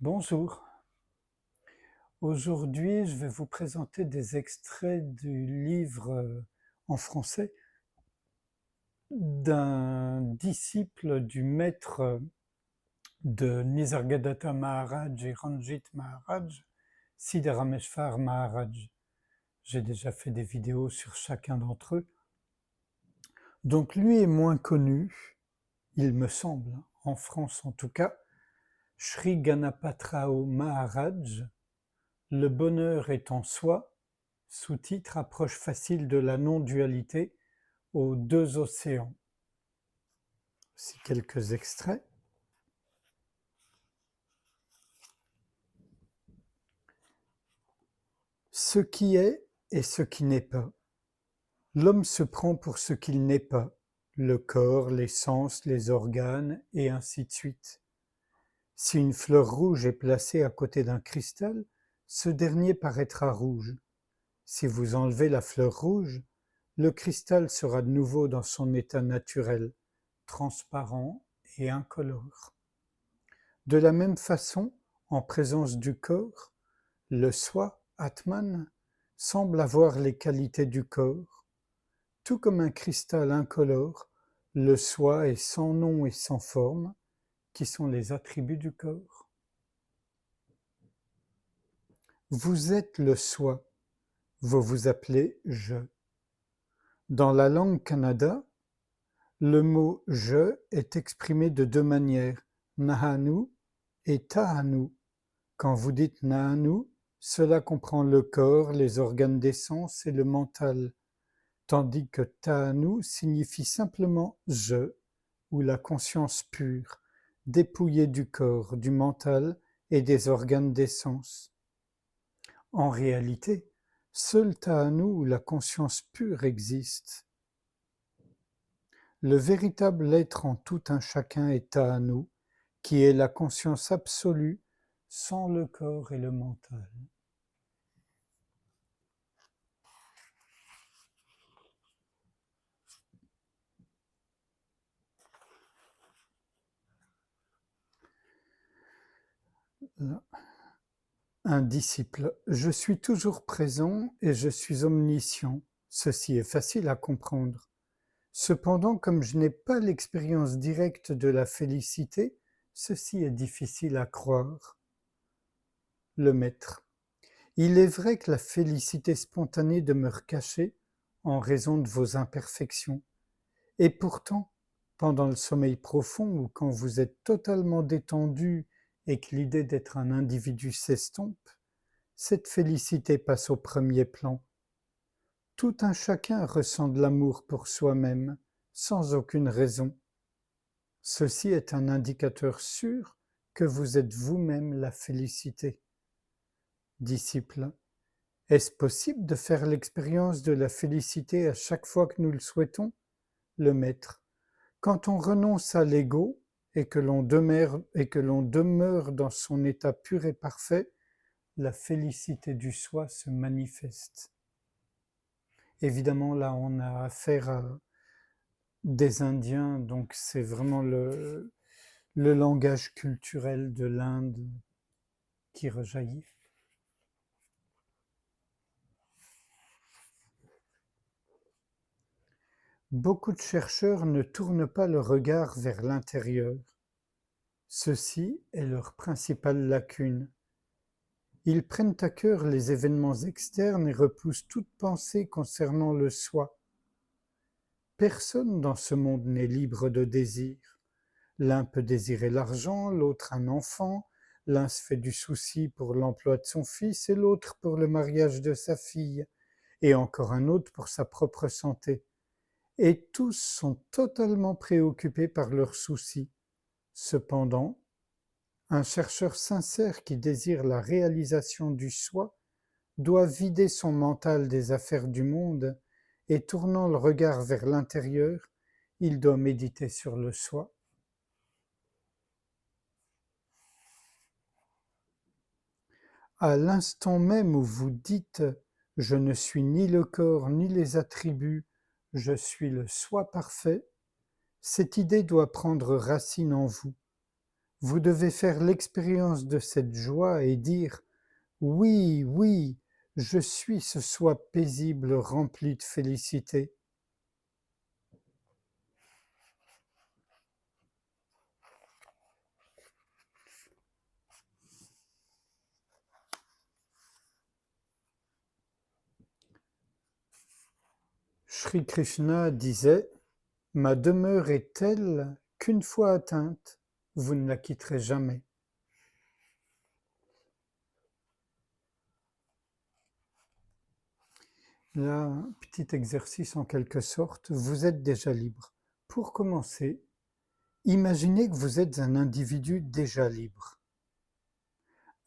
Bonjour, aujourd'hui je vais vous présenter des extraits du livre en français d'un disciple du maître de Nisargadatta Maharaj et Ranjit Maharaj, Siddharameshwar Maharaj. J'ai déjà fait des vidéos sur chacun d'entre eux. Donc lui est moins connu, il me semble, en France en tout cas, Sri Ganapatrao Maharaj, Le bonheur est en soi, sous-titre Approche facile de la non-dualité aux deux océans. Voici quelques extraits. Ce qui est et ce qui n'est pas. L'homme se prend pour ce qu'il n'est pas, le corps, les sens, les organes, et ainsi de suite. Si une fleur rouge est placée à côté d'un cristal, ce dernier paraîtra rouge. Si vous enlevez la fleur rouge, le cristal sera de nouveau dans son état naturel, transparent et incolore. De la même façon, en présence du corps, le soi, Atman, semble avoir les qualités du corps. Tout comme un cristal incolore, le soi est sans nom et sans forme, qui sont les attributs du corps. Vous êtes le soi, vous vous appelez je. Dans la langue kannada, le mot je est exprimé de deux manières, nahanu et tahanu. Quand vous dites nahanu, cela comprend le corps, les organes des sens et le mental, tandis que tahanu signifie simplement je, ou la conscience pure, dépouillée du corps, du mental et des organes des sens. En réalité, seul tahanu ou la conscience pure existe. Le véritable être en tout un chacun est tahanu, qui est la conscience absolue sans le corps et le mental. Un disciple. Je suis toujours présent et je suis omniscient. Ceci est facile à comprendre. Cependant, comme je n'ai pas l'expérience directe de la félicité, ceci est difficile à croire. Le maître. Il est vrai que la félicité spontanée demeure cachée en raison de vos imperfections. Et pourtant, pendant le sommeil profond ou quand vous êtes totalement détendu et que l'idée d'être un individu s'estompe, cette félicité passe au premier plan. Tout un chacun ressent de l'amour pour soi-même, sans aucune raison. Ceci est un indicateur sûr que vous êtes vous-même la félicité. Disciple. Est-ce possible de faire l'expérience de la félicité à chaque fois que nous le souhaitons? Le maître. Quand on renonce à l'ego et que l'on demeure dans son état pur et parfait, la félicité du soi se manifeste. Évidemment, là, on a affaire à des Indiens, donc c'est vraiment le langage culturel de l'Inde qui rejaillit. Beaucoup de chercheurs ne tournent pas le regard vers l'intérieur. Ceci est leur principale lacune. Ils prennent à cœur les événements externes et repoussent toute pensée concernant le soi. Personne dans ce monde n'est libre de désir. L'un peut désirer l'argent, l'autre un enfant, l'un se fait du souci pour l'emploi de son fils et l'autre pour le mariage de sa fille, et encore un autre pour sa propre santé. Et tous sont totalement préoccupés par leurs soucis. Cependant, un chercheur sincère qui désire la réalisation du soi doit vider son mental des affaires du monde et tournant le regard vers l'intérieur, il doit méditer sur le soi. À l'instant même où vous dites « je ne suis ni le corps ni les attributs, je suis le soi parfait », cette idée doit prendre racine en vous. Vous devez faire l'expérience de cette joie et dire oui, oui, je suis ce soi paisible rempli de félicité. Sri Krishna disait « Ma demeure est telle qu'une fois atteinte, vous ne la quitterez jamais. » Là, un petit exercice en quelque sorte, vous êtes déjà libre. Pour commencer, imaginez que vous êtes un individu déjà libre.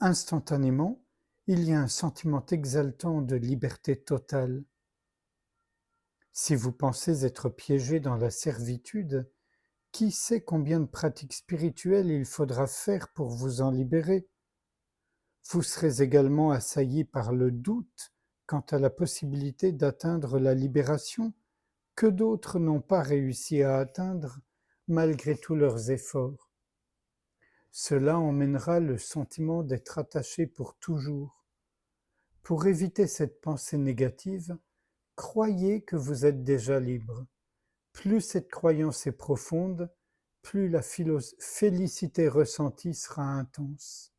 Instantanément, il y a un sentiment exaltant de liberté totale. Si vous pensez être piégé dans la servitude, qui sait combien de pratiques spirituelles il faudra faire pour vous en libérer? Vous serez également assailli par le doute quant à la possibilité d'atteindre la libération que d'autres n'ont pas réussi à atteindre malgré tous leurs efforts. Cela emmènera le sentiment d'être attaché pour toujours. Pour éviter cette pensée négative, croyez que vous êtes déjà libre. Plus cette croyance est profonde, plus la félicité ressentie sera intense.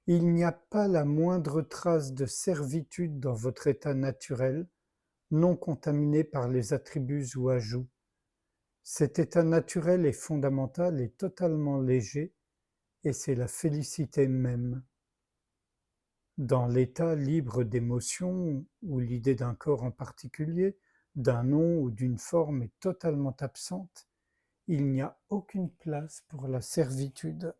Il n'y a pas la moindre trace de servitude dans votre état naturel, non contaminé par les attributs ou ajouts. Cet état naturel est fondamental et totalement léger, et c'est la félicité même. Dans l'état libre d'émotion, où l'idée d'un corps en particulier, d'un nom ou d'une forme est totalement absente, il n'y a aucune place pour la servitude.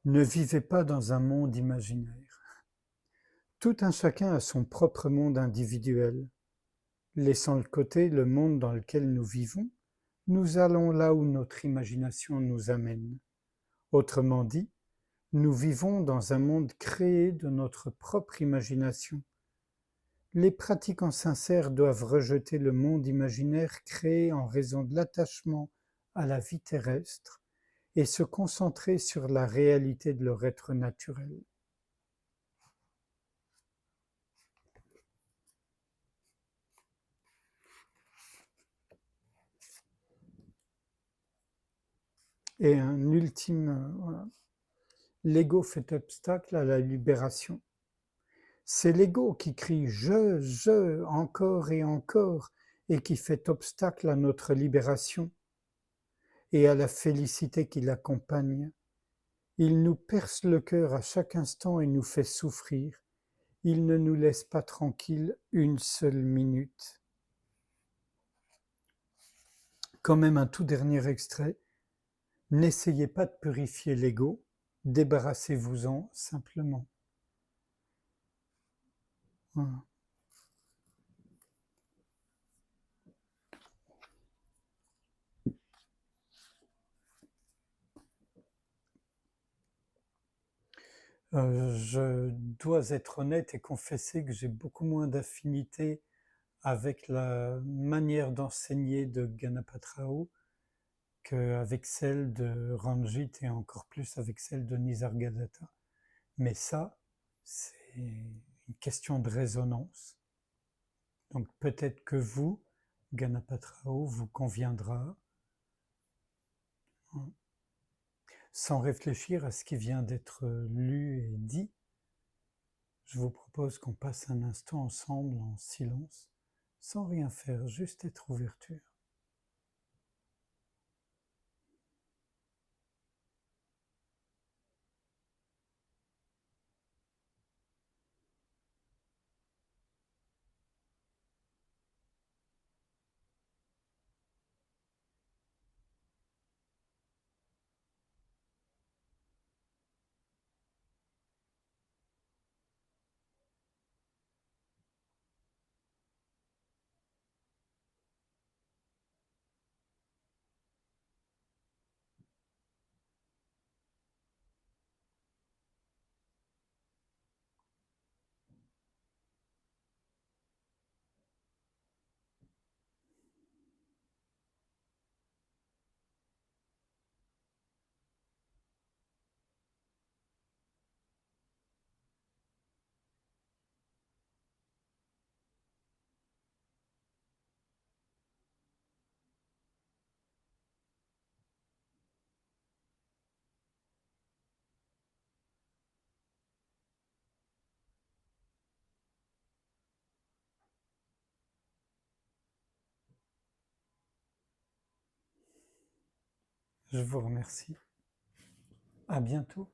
Ne vivez pas dans un monde imaginaire. Tout un chacun a son propre monde individuel. Laissant de côté le monde dans lequel nous vivons, nous allons là où notre imagination nous amène. Autrement dit, nous vivons dans un monde créé de notre propre imagination. Les pratiquants sincères doivent rejeter le monde imaginaire créé en raison de l'attachement à la vie terrestre et se concentrer sur la réalité de leur être naturel. Et un ultime, voilà. L'ego fait obstacle à la libération. C'est l'ego qui crie je, encore et encore, et qui fait obstacle à notre libération et à la félicité qui l'accompagne. Il nous perce le cœur à chaque instant et nous fait souffrir. Il ne nous laisse pas tranquilles une seule minute. Quand même un tout dernier extrait. N'essayez pas de purifier l'ego, débarrassez-vous-en simplement. Voilà. Je dois être honnête et confesser que j'ai beaucoup moins d'affinité avec la manière d'enseigner de Ganapatrao qu'avec celle de Ranjit et encore plus avec celle de Nisargadatta. Mais ça, c'est une question de résonance. Donc peut-être que vous, Ganapatrao, vous conviendra, hein, sans réfléchir à ce qui vient d'être lu et dit. Je vous propose qu'on passe un instant ensemble en silence, sans rien faire, juste être ouverture. Je vous remercie. À bientôt.